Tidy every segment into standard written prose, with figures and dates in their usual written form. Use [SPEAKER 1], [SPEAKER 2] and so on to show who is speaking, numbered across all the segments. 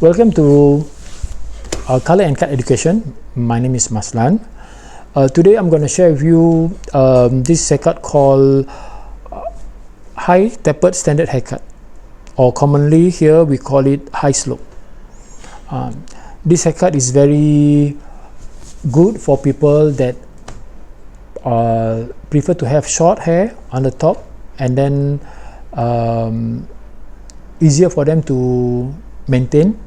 [SPEAKER 1] Welcome to Color and Cut Education. My name is Maslan. Today I'm going to share with you this haircut called High Tapered Standard Haircut, or commonly here we call it High Slope. This haircut is very good for people that prefer to have short hair on the top, and then easier for them to maintain,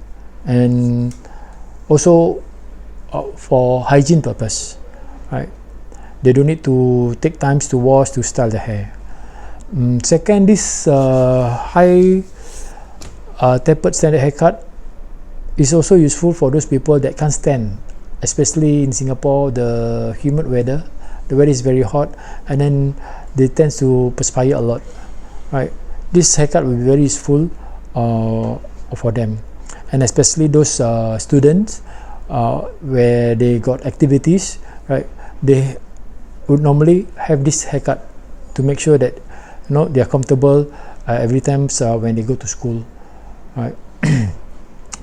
[SPEAKER 1] and also for hygiene purpose, right? They don't need to take times to wash, to style the hair. Second, this high tapered standard haircut is also useful for those people that can't stand, especially in Singapore, the humid weather. The weather is very hot, and then they tend to perspire a lot, right? This haircut will be very useful for them, and especially those students where they got activities, right? They would normally have this haircut to make sure that they are comfortable every time when they go to school, right?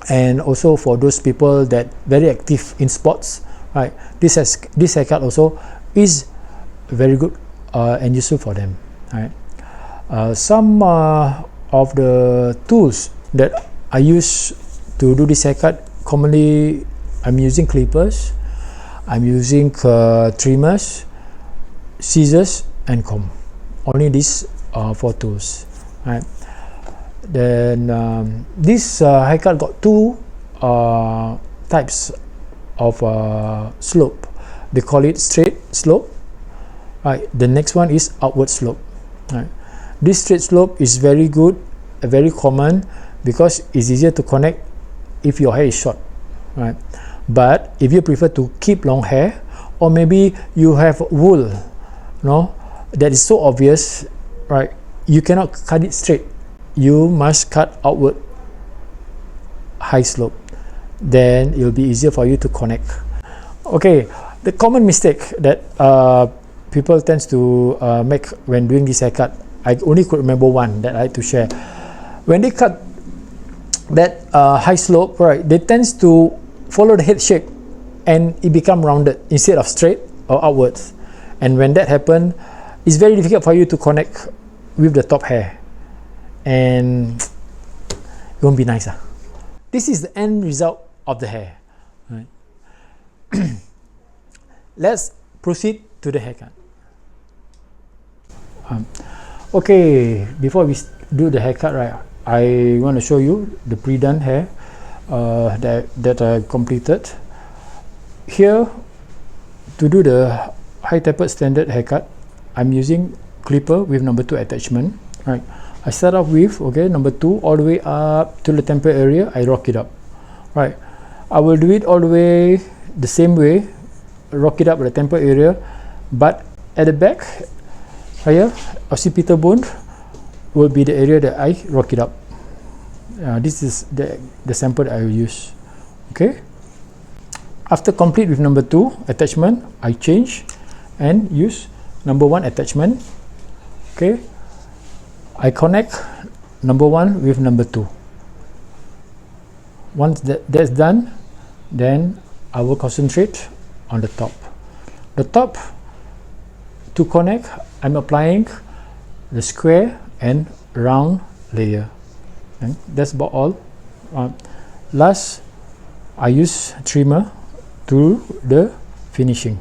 [SPEAKER 1] And also for those people that very active in sports, right? This haircut also is very good and useful for them, right? Some of the tools that I use to do this haircut, commonly I'm using clippers, I'm using trimmers, scissors, and comb. Only these 4 tools, right? Then this haircut got 2 types of slope. They call it straight slope, right? The next one is outward slope, right? This straight slope is very good, very common, because it's easier to connect if your hair is short, right? But if you prefer to keep long hair, or maybe you have wool, that is so obvious, right? You cannot cut it straight. You must cut outward high slope. Then it will be easier for you to connect. Okay, the common mistake that people tend to make when doing this haircut, I only could remember one that I had to share. When they cut that high slope, right, they tend to follow the head shape and it become rounded instead of straight or outwards. And when that happens, it's very difficult for you to connect with the top hair, and it won't be nice. This is the end result of the hair, right? Let's proceed to the haircut. Okay, before we do the haircut, right, I want to show you the pre-done hair that I completed. Here, to do the high tapered standard haircut, I'm using clipper with number 2 attachment, right? I start off with number 2 all the way up to the temple area. I rock it up, right? I will do it all the way the same way, rock it up at the temple area, but at the back here, occipital bone will be the area that I rock it up. This is the sample that I will use. Okay, after complete with number 2 attachment, I change and use number 1 attachment. Okay, I connect number 1 with number 2. Once that's done, then I will concentrate on the top. The top, to connect, I'm applying the square and round layer, and that's about all. Last, I use trimmer to the finishing.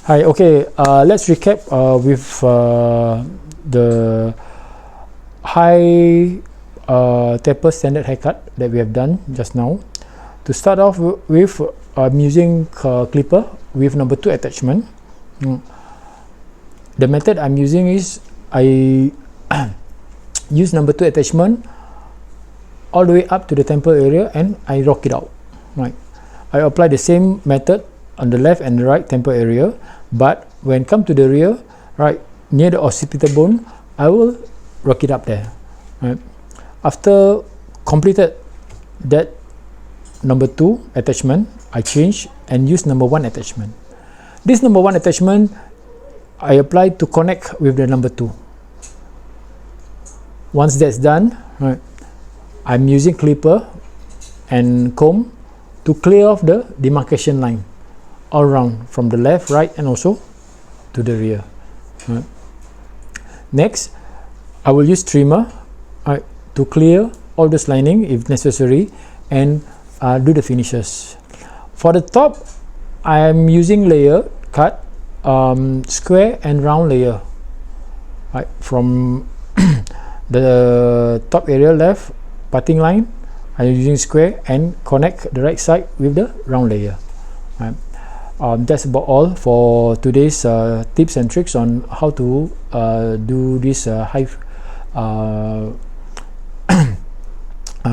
[SPEAKER 1] Hi, okay, let's recap with the high taper standard haircut that we have done just now. To start off with, I'm using clipper with number 2 attachment. The method I'm using is I use number 2 attachment all the way up to the temple area and I rock it out. Right, I apply the same method on the left and the right temple area, but when come to the rear, right near the occipital bone, I will rock it up there. Right, after completed that number 2 attachment, I change and use number 1 attachment. This number 1 attachment I apply to connect with the number 2. Once that's done, right, I'm using clipper and comb to clear off the demarcation line all around from the left, right, and also to the rear. Right. Next, I will use trimmer, right, to clear all this lining if necessary and do the finishes. For the top, I am using layer cut, square and round layer. Right, from the top area left parting line, I'm using square and connect the right side with the round layer. Right. That's about all for today's tips and tricks on how to do this high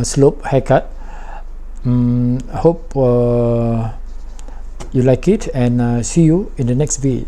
[SPEAKER 1] slope haircut. Hope you like it, and see you in the next video.